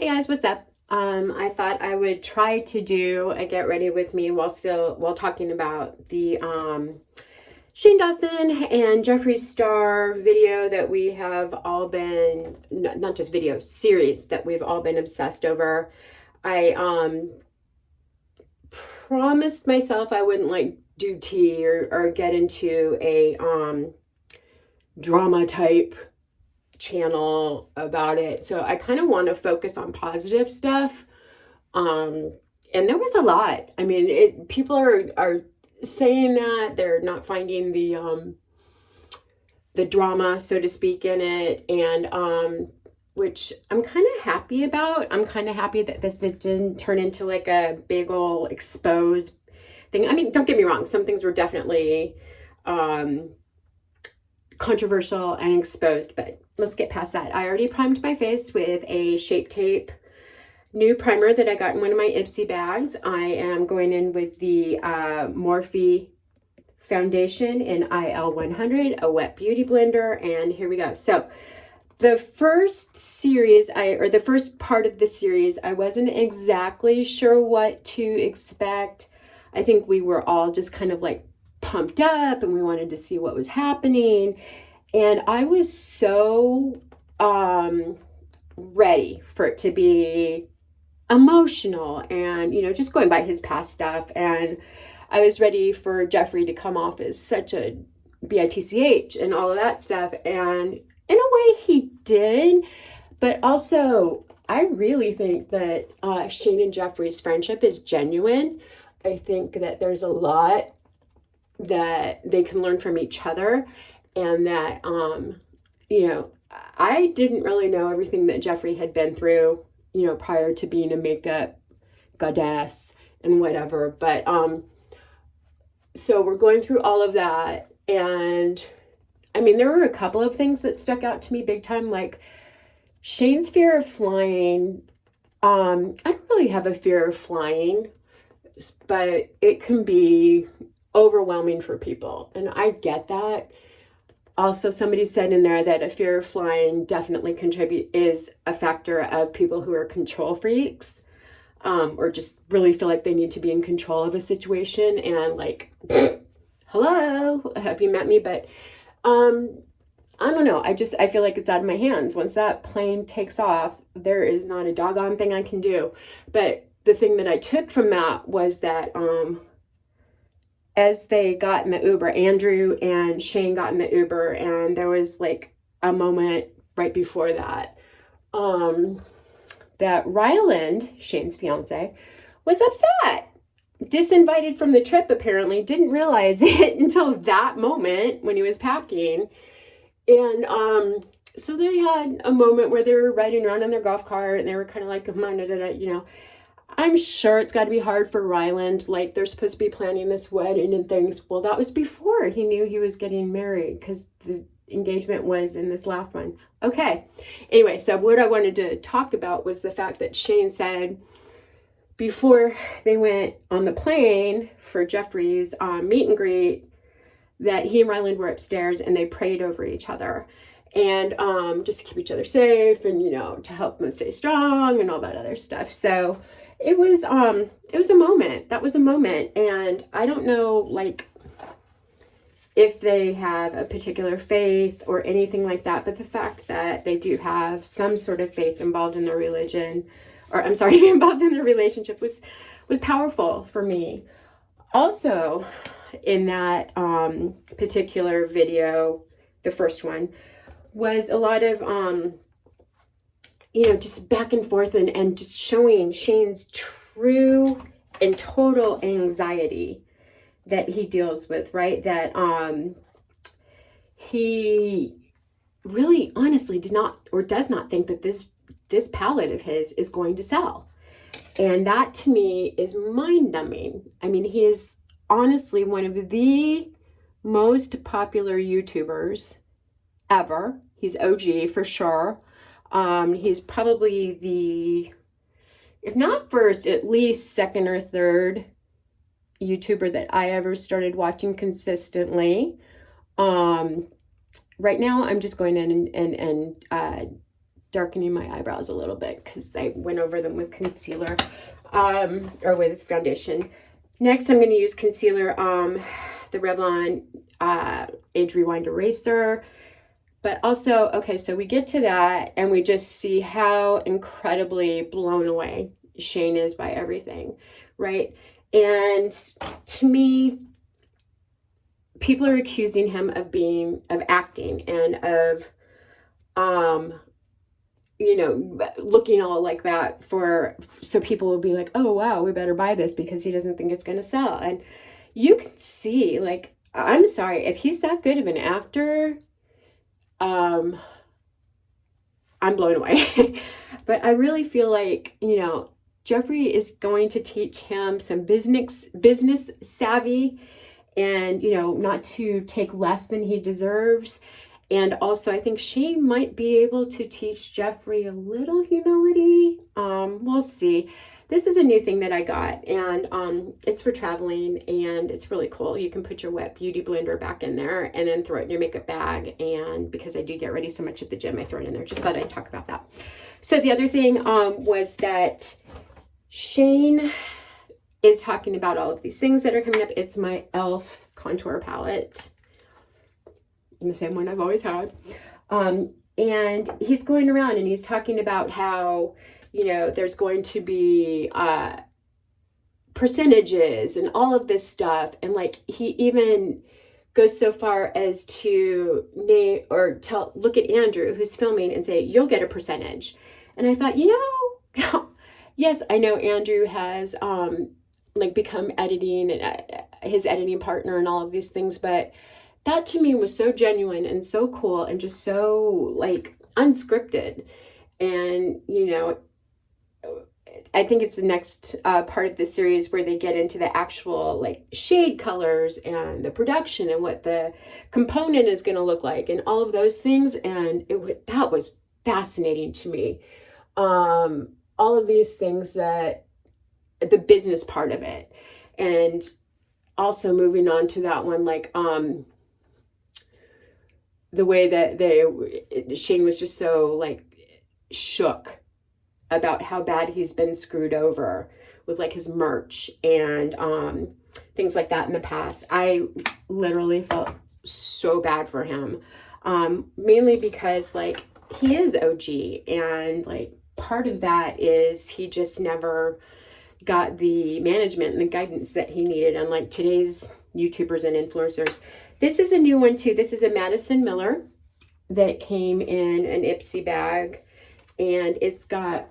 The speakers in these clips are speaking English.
Hey guys, what's up? I thought I would try to do a get ready with me while talking about the Shane Dawson and Jeffree Star video that we have all been not just video series that we've all been obsessed over. I promised myself I wouldn't like do tea or get into a drama type channel about it. So I kind of want to focus on positive stuff. And there was a lot. I mean, people are saying that they're not finding the drama, so to speak, in it, and which I'm kind of happy about. I'm kind of happy that this didn't turn into like a big old exposed thing. I mean, don't get me wrong, some things were definitely controversial and exposed, but let's get past that. I already primed my face with a Shape Tape new primer that I got in one of my Ipsy bags. I am going in with the Morphe foundation in IL100, a wet beauty blender, and here we go. So the first series, the first part of the series, I wasn't exactly sure what to expect. I think we were all just kind of like pumped up and we wanted to see what was happening. And I was so ready for it to be emotional and, just going by his past stuff. And I was ready for Jeffree to come off as such a bitch and all of that stuff. And in a way he did, but also I really think that Shane and Jeffree's friendship is genuine. I think that there's a lot that they can learn from each other, and that I didn't really know everything that Jeffree had been through, prior to being a makeup goddess and whatever. But so we're going through all of that, and I mean, there were a couple of things that stuck out to me big time, like Shane's fear of flying. I don't really have a fear of flying, but it can be overwhelming for people, and I get that. Also, somebody said in there that a fear of flying definitely is a factor of people who are control freaks, or just really feel like they need to be in control of a situation. And like, hello, have you met me? But I don't know. I feel like it's out of my hands. Once that plane takes off, there is not a doggone thing I can do. But the thing that I took from that was that as they got in the Uber, Andrew and Shane got in the Uber, and there was like a moment right before that, that Ryland, Shane's fiance, was upset. Disinvited from the trip, apparently. Didn't realize it until that moment when he was packing. And so they had a moment where they were riding around in their golf cart, and they were kind of like, I'm sure it's got to be hard for Ryland. Like, they're supposed to be planning this wedding and things. Well, that was before he knew he was getting married, because the engagement was in this last one. Okay. Anyway, so what I wanted to talk about was the fact that Shane said before they went on the plane for Jeffree's meet and greet that he and Ryland were upstairs and they prayed over each other. And just to keep each other safe and, to help them stay strong and all that other stuff. So it was a moment. That was a moment. And I don't know, like, if they have a particular faith or anything like that, but the fact that they do have some sort of faith involved in their religion, or I'm sorry, involved in their relationship was powerful for me. Also, in that particular video, the first one, was a lot of, just back and forth and just showing Shane's true and total anxiety that he deals with, right? That he really honestly did not or does not think that this palette of his is going to sell. And that to me is mind-numbing. I mean, he is honestly one of the most popular YouTubers ever. He's OG for sure. He's probably the, if not first, at least second or third YouTuber that I ever started watching consistently. Right now, I'm just going in and darkening my eyebrows a little bit because I went over them with concealer or with foundation. Next, I'm going to use concealer, the Revlon Age Rewind Eraser. But also, okay, so we get to that and we just see how incredibly blown away Shane is by everything, right? And to me, people are accusing him of acting and of, looking all like that so people will be like, oh, wow, we better buy this because he doesn't think it's going to sell. And you can see, like, I'm sorry, if he's that good of an actor, I'm blown away. But I really feel like, Jeffree is going to teach him some business savvy and, not to take less than he deserves. And also, I think Shane might be able to teach Jeffree a little humility. We'll see. This is a new thing that I got, and it's for traveling, and it's really cool. You can put your wet beauty blender back in there and then throw it in your makeup bag. And because I do get ready so much at the gym, I throw it in there. Just thought I'd talk about that. So the other thing was that Shane is talking about all of these things that are coming up. It's my e.l.f. contour palette, the same one I've always had. And he's going around and he's talking about how, there's going to be percentages and all of this stuff. And like, he even goes so far as to look at Andrew, who's filming, and say, you'll get a percentage. And I thought, yes, I know Andrew has become editing and his editing partner and all of these things, but that to me was so genuine and so cool and just so like unscripted. And, I think it's the next part of the series where they get into the actual like shade colors and the production and what the component is going to look like and all of those things. And that was fascinating to me. All of these things, that the business part of it. And also moving on to that one, like, the way that Shane was just so like shook about how bad he's been screwed over with like his merch and things like that in the past. I literally felt so bad for him, mainly because like he is OG, and like part of that is he just never got the management and the guidance that he needed, unlike today's YouTubers and influencers. This is a new one too. This is a Madison Miller that came in an Ipsy bag, and it's got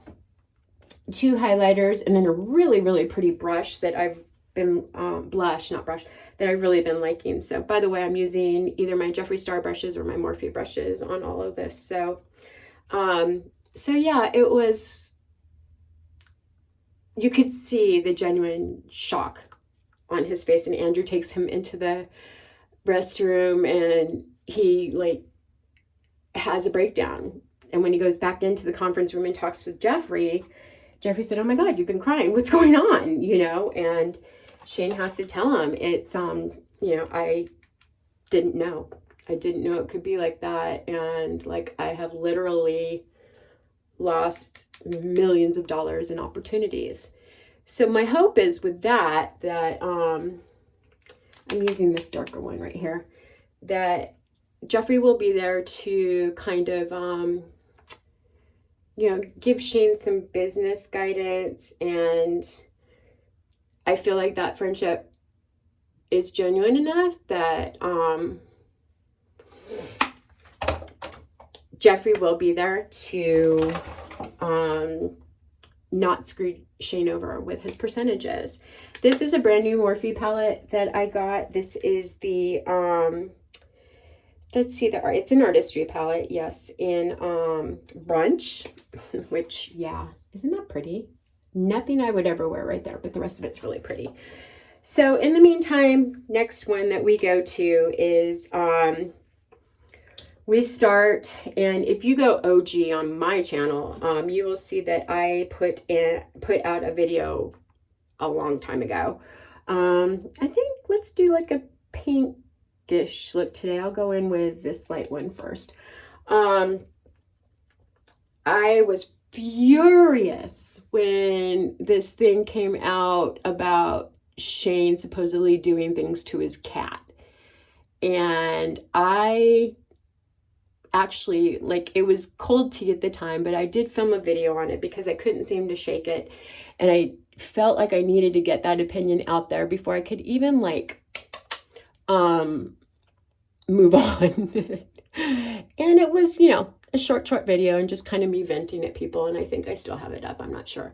2 highlighters and then a really, really pretty brush that I've been, that I've really been liking. So by the way, I'm using either my Jeffree Star brushes or my Morphe brushes on all of this. So yeah, it was, you could see the genuine shock on his face, and Andrew takes him into the restroom and he like has a breakdown. And when he goes back into the conference room and talks with Jeffree said, oh my God, you've been crying. What's going on? And Shane has to tell him it's, I didn't know. I didn't know it could be like that. And like, I have literally lost millions of dollars in opportunities. So my hope is with that I'm using this darker one right here, that Jeffree will be there to kind of, give Shane some business guidance. And I feel like that friendship is genuine enough that Jeffree will be there to not screw Shane over with his percentages. This is a brand new Morphe palette that I got. This is the let's see, it's an artistry palette, yes, in brunch, which, yeah, isn't that pretty? Nothing I would ever wear right there, but the rest of it's really pretty. So in the meantime, next one that we go to is we start, and if you go OG on my channel, you will see that I put out a video a long time ago. I think let's do like a pinkish look today. I'll go in with this light one first. I was furious when this thing came out about Shane supposedly doing things to his cat. And I actually, like, it was cold tea at the time, but I did film a video on it because I couldn't seem to shake it. And I felt like I needed to get that opinion out there before I could even, like, move on. And it was, you know, a short video and just kind of me venting at people. And I think I still have it up. I'm not sure.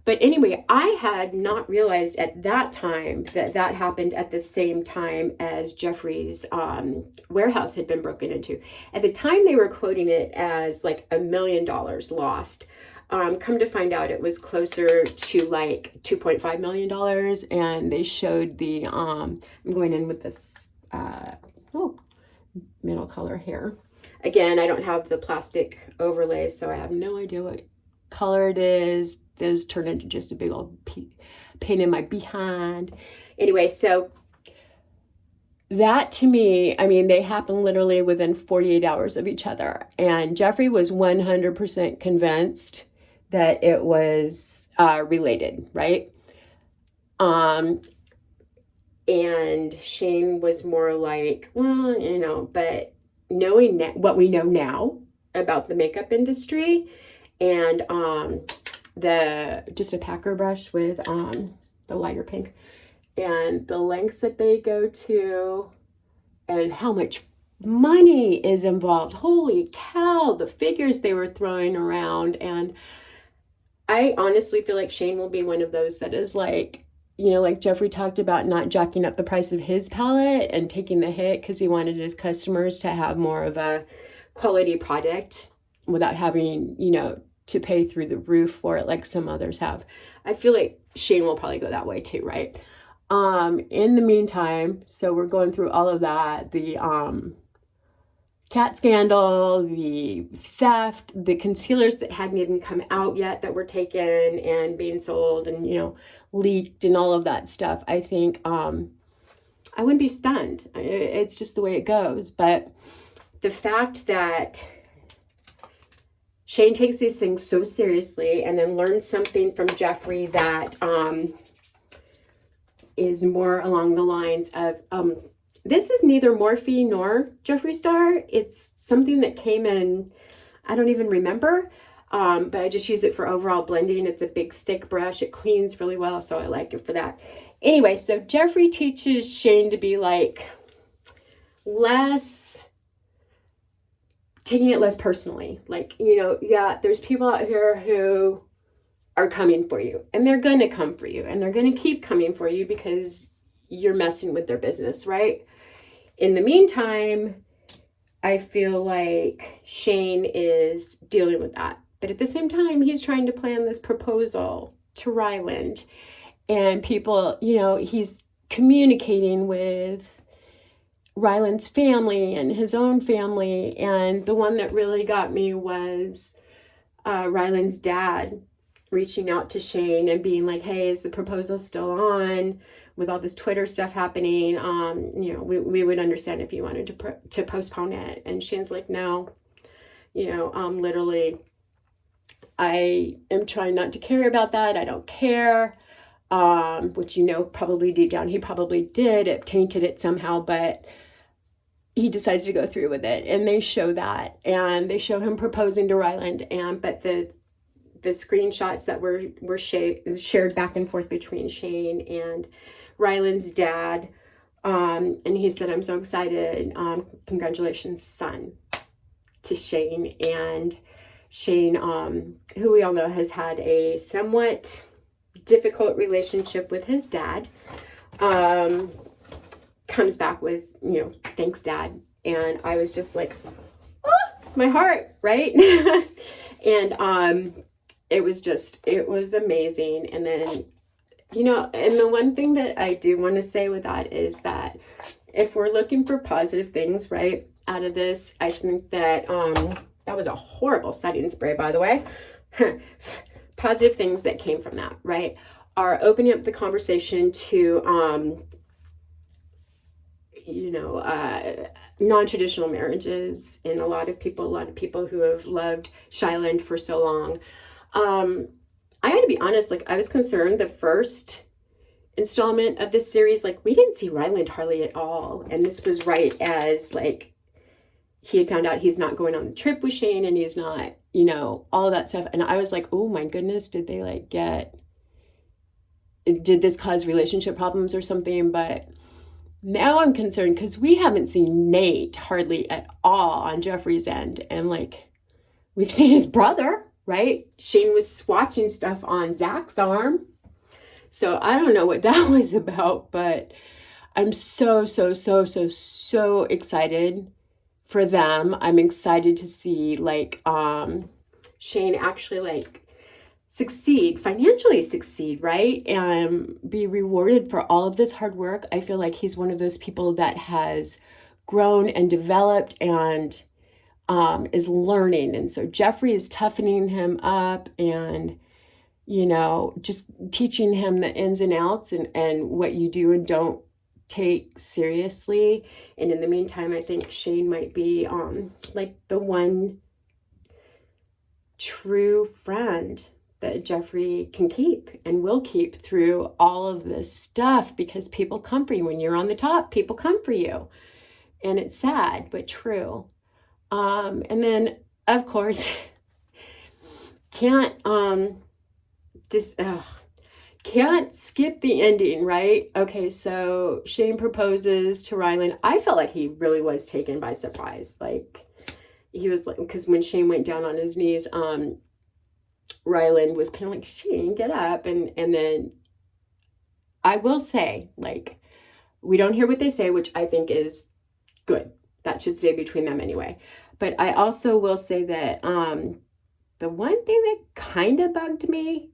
But anyway, I had not realized at that time that that happened at the same time as Jeffree's warehouse had been broken into. At the time, they were quoting it as like $1 million lost. Come to find out, it was closer to like $2.5 million. And they showed the, I'm going in with this, middle color here. Again, I don't have the plastic overlay, so I have no idea what color it is. Those turn into just a big old pain in my behind. Anyway, so that to me, I mean, they happened literally within 48 hours of each other. And Jeffree was 100% convinced that it was related, right? And Shane was more like, well, you know, but knowing what we know now about the makeup industry and just a packer brush with the lighter pink and the lengths that they go to and how much money is involved. Holy cow, the figures they were throwing around. And I honestly feel like Shane will be one of those that is like, you know, like Jeffree talked about not jacking up the price of his palette and taking the hit because he wanted his customers to have more of a quality product without having, you know, to pay through the roof for it like some others have. I feel like Shane will probably go that way too, right? In the meantime, so we're going through all of that, the cat scandal, the theft, the concealers that hadn't even come out yet that were taken and being sold and, you know, leaked and all of that stuff. I think I wouldn't be stunned. It's just the way it goes. But the fact that Shane takes these things so seriously and then learns something from Jeffree that is more along the lines of this is neither Morphe nor Jeffree Star. It's something that came in, I don't even remember, but I just use it for overall blending. It's a big, thick brush. It cleans really well, so I like it for that. Anyway, so Jeffree teaches Shane to be like taking it less personally. Like, you know, yeah, there's people out here who are coming for you, and they're going to come for you, and they're going to keep coming for you because you're messing with their business, right? In the meantime, I feel like Shane is dealing with that. But at the same time, he's trying to plan this proposal to Ryland. And people, you know, he's communicating with Ryland's family and his own family. And the one that really got me was Ryland's dad reaching out to Shane and being like, hey, is the proposal still on? With all this Twitter stuff happening, you know, we would understand if you wanted to postpone it. And Shane's like, no, you know, literally, I am trying not to care about that. I don't care, which, you know, probably deep down, he probably did. It tainted it somehow, but he decides to go through with it. And they show that, and they show him proposing to Ryland. But the screenshots that were shared back and forth between Shane and Ryland's dad, and he said, I'm so excited, congratulations, son, to Shane. And Shane, who we all know has had a somewhat difficult relationship with his dad, comes back with, you know, thanks, Dad. And I was just like, my heart, right? And it was amazing. And then, you know, and the one thing that I do want to say with that is that if we're looking for positive things, right, out of this, I think that that was a horrible setting spray, by the way. Positive things that came from that, right, are opening up the conversation to non-traditional marriages, and a lot of people who have loved Shyland for so long. I had to be honest, like I was concerned the first installment of this series, like we didn't see Ryland hardly at all. And this was right as like he had found out he's not going on the trip with Shane, and he's not, all of that stuff. And I was like, oh my goodness, did this cause relationship problems or something? But now I'm concerned because we haven't seen Nate hardly at all on Jeffree's end. And like, we've seen his brother, right? Shane was watching stuff on Zach's arm. So I don't know what that was about, but I'm so excited for them. I'm excited to see like Shane actually like financially succeed, right? And be rewarded for all of this hard work. I feel like he's one of those people that has grown and developed and is learning. And so Jeffree is toughening him up and, just teaching him the ins and outs and what you do and don't take seriously. And in the meantime, I think Shane might be like the one true friend that Jeffree can keep and will keep through all of this stuff, because people come for you. When you're on the top, people come for you. And it's sad, but true. And then, of course, can't skip the ending, right? Okay, so Shane proposes to Ryland. I felt like he really was taken by surprise. Like, he was like, because when Shane went down on his knees, Ryland was kind of like, Shane, get up. And then I will say, like, we don't hear what they say, which I think is good. That should stay between them anyway. But I also will say that the one thing that kind of bugged me,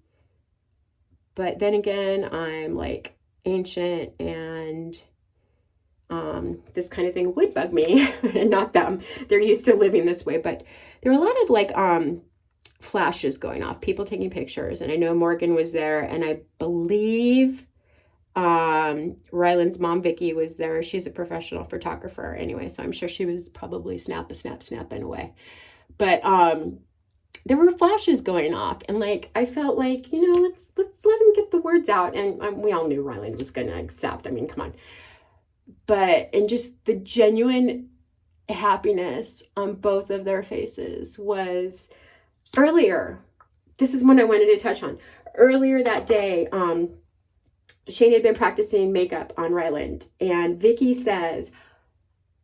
but then again, I'm like ancient and this kind of thing would bug me and not them. They're used to living this way, but there were a lot of like flashes going off, people taking pictures. And I know Morgan was there, and I believe Ryland's mom, Vicky, was there. She's a professional photographer anyway, so I'm sure she was probably snapping away. But there were flashes going off, and like I felt like, let's let him get the words out. And we all knew Ryland was going to accept. I mean, come on. But and just the genuine happiness on both of their faces was earlier. This is one I wanted to touch on. Earlier that day, Shane had been practicing makeup on Ryland, and Vicky says,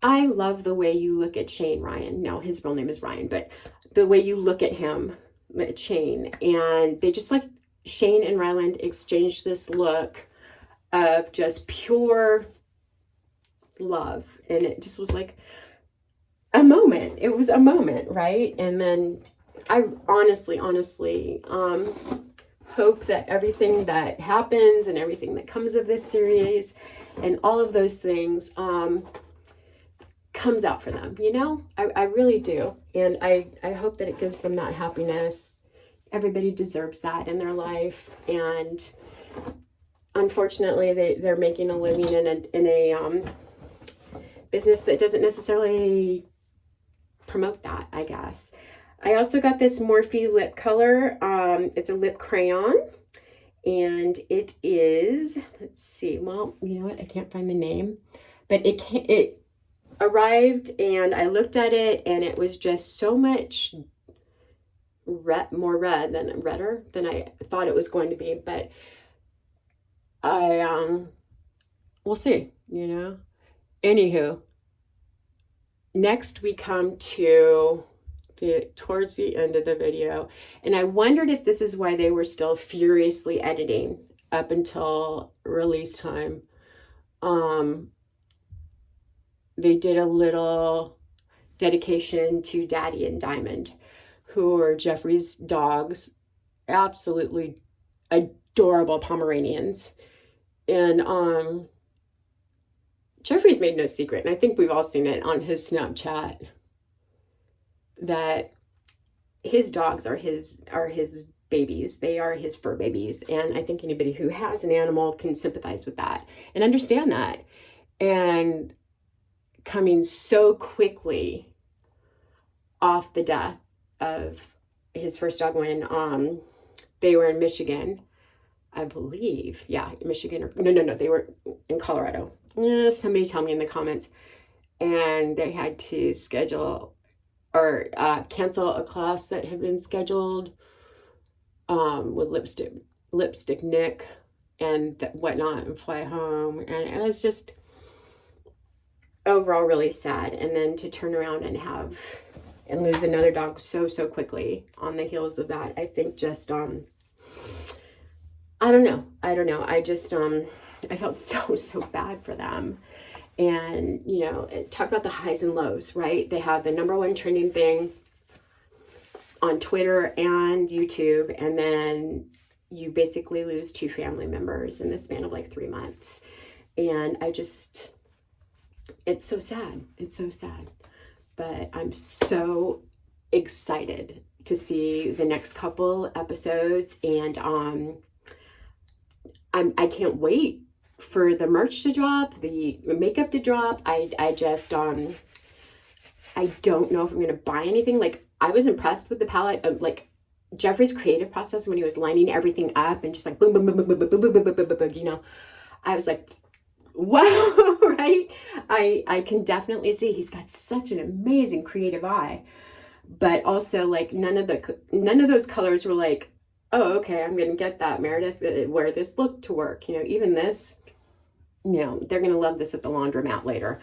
I love the way you look at Shane, Ryan. No, his real name is Ryan, but the way you look at him, at Shane. And they just like, Shane and Ryland exchanged this look of just pure love. And it just was like a moment. It was a moment, right? And then I honestly, hope that everything that happens and everything that comes of this series and all of those things comes out for them, I really do. And I hope that it gives them that happiness. Everybody deserves that in their life. And unfortunately, they're making a living in a business that doesn't necessarily promote that, I guess. I also got this Morphe lip color. It's a lip crayon, and it is, let's see, well, you know what? I can't find the name, but it arrived, and I looked at it, and it was just so much redder than I thought it was going to be. But we'll see, Anywho, next we come to towards the end of the video, and I wondered if this is why they were still furiously editing up until release time. They did a little dedication to Daddy and Diamond, who are Jeffree's dogs, absolutely adorable Pomeranians. And Jeffree's made no secret, and I think we've all seen it on his Snapchat, that his dogs are his babies. They are his fur babies. And I think anybody who has an animal can sympathize with that and understand that. And coming so quickly off the death of his first dog when they were in Michigan, I believe. Yeah, Michigan. No, they were in Colorado. Somebody tell me in the comments. And they had to schedule or cancel a class that had been scheduled with lipstick Nick and whatnot, and fly home. And it was just overall really sad. And then to turn around and lose another dog so quickly on the heels of that, I think just I don't know. I just I felt so bad for them. And, you know, talk about the highs and lows, right? They have the #1 trending thing on Twitter and YouTube, and then you basically lose 2 family members in the span of like 3 months. And it's so sad. It's so sad. But I'm so excited to see the next couple episodes, and I can't wait for the merch to drop, the makeup to drop. I just I don't know if I'm gonna buy anything. Like, I was impressed with the palette of like Jeffree's creative process when he was lining everything up and just like boom boom boom boom boom boom boom boom boom boom boom boom, you know. I was like, wow, right? I can definitely see he's got such an amazing creative eye, but also like none of those colors were like, oh, okay, I'm gonna get that, Meredith, wear this look to work, you know. Even this, you know, they're gonna love this at the laundromat later.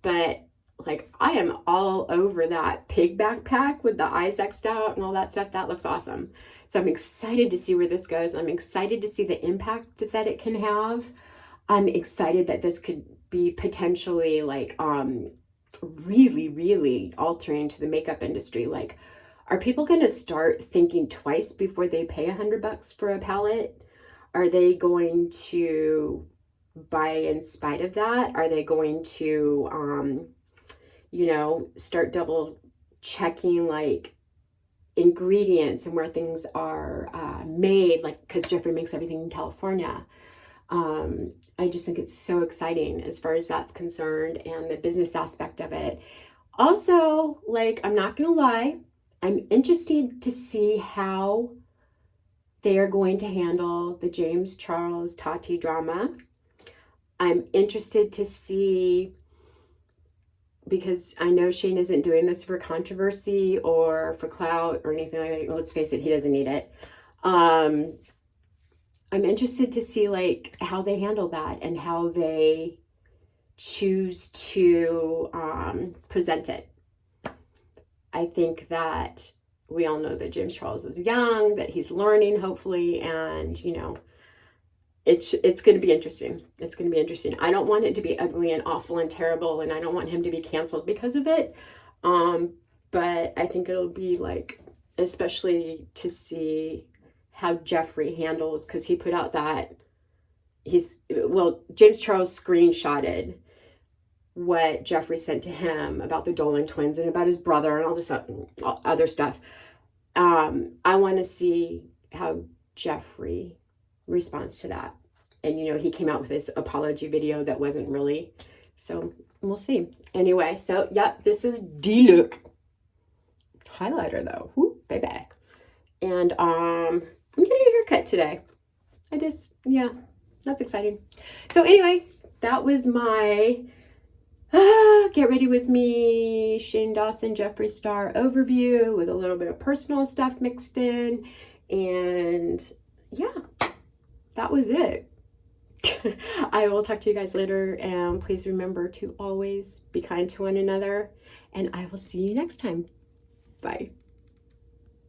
But like, I am all over that pig backpack with the eyes X'd out and all that stuff. That looks awesome. So I'm excited to see where this goes. I'm excited to see the impact that it can have. I'm excited that this could be potentially like really altering to the makeup industry. Like, are people going to start thinking twice before they pay $100 for a palette? Are they going to buy in spite of that? Are they going to, you know, start double checking like ingredients and where things are made? Like, because Jeffree makes everything in California. I just think it's so exciting as far as that's concerned, and the business aspect of it. Also, like, I'm not going to lie, I'm interested to see how they are going to handle the James Charles Tati drama. I'm interested to see, because I know Shane isn't doing this for controversy or for clout or anything like that. Let's face it, he doesn't need it. I'm interested to see like how they handle that and how they choose to present it. I think that we all know that James Charles is young, that he's learning, hopefully, and, you know, it's going to be interesting. It's going to be interesting. I don't want it to be ugly and awful and terrible, and I don't want him to be canceled because of it. But I think it'll be like, especially to see how Jeffree handles, because he put out that James Charles screenshotted what Jeffree sent to him about the Dolan twins and about his brother and all this other stuff. I want to see how Jeffree responds to that. And, you know, he came out with this apology video that wasn't really, so we'll see. Anyway, so yep, this is D-Look highlighter though. Whoop, baby. And I'm getting a haircut today. Yeah, that's exciting. So anyway, that was my get ready with me Shane Dawson Jeffree Star overview with a little bit of personal stuff mixed in. And yeah, that was it. I will talk to you guys later, and please remember to always be kind to one another, and I will see you next time. Bye.